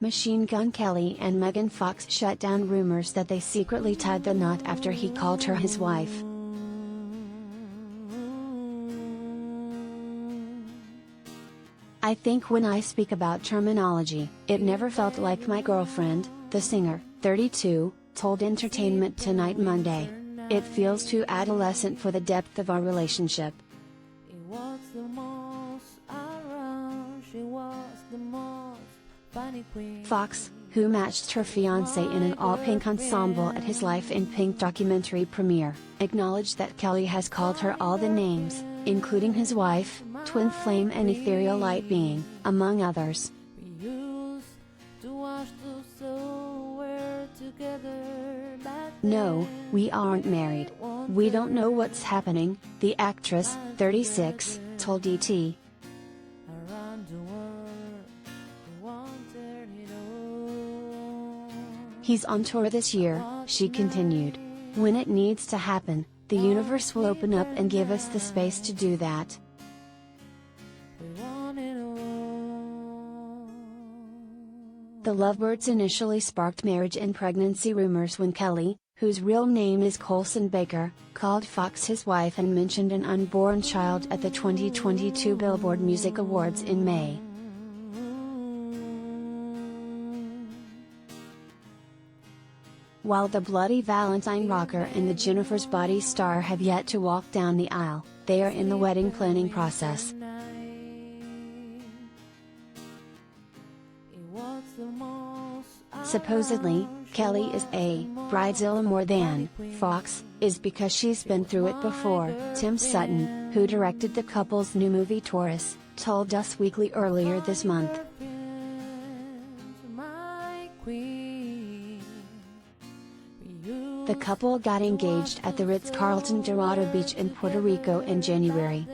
Machine Gun Kelly and Megan Fox shut down rumors that they secretly tied the knot after he called her his wife. "I think when I speak about terminology, it never felt like my girlfriend," the singer, 32, told Entertainment Tonight Monday. "It feels too adolescent for the depth of our relationship." Fox, who matched her fiancé in an all-pink ensemble at his Life in Pink documentary premiere, acknowledged that Kelly has called her all the names, including his wife, twin flame and ethereal light being, among others. "No, we aren't married. We don't know what's happening," the actress, 36, told ET. "He's on tour this year," she continued. "When it needs to happen, the universe will open up and give us the space to do that." The Lovebirds initially sparked marriage and pregnancy rumors when Kelly, whose real name is Colson Baker, called Fox his wife and mentioned an unborn child at the 2022 Billboard Music Awards in May. While the Bloody Valentine rocker and the Jennifer's Body star have yet to walk down the aisle, they are in the wedding planning process. Supposedly, Kelly is a bridezilla more than Fox is because she's been through it before, Tim Sutton, who directed the couple's new movie Taurus, told Us Weekly earlier this month. The couple got engaged at the Ritz-Carlton Dorado Beach in Puerto Rico in January.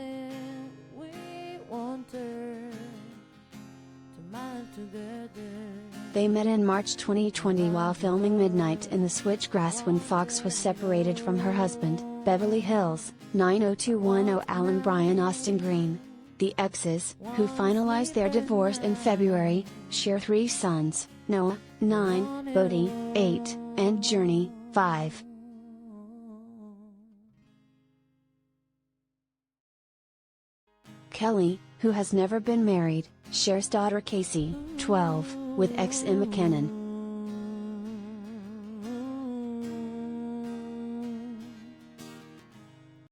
They met in March 2020 while filming Midnight in the Switchgrass when Fox was separated from her husband, Beverly Hills, 90210 Alan Brian Austin Green. The exes, who finalized their divorce in February, share 3 sons, Noah, 9, Bodhi, 8, and Journey, 5. Kelly, who has never been married, shares daughter Casey, 12, with ex Emma Kennon.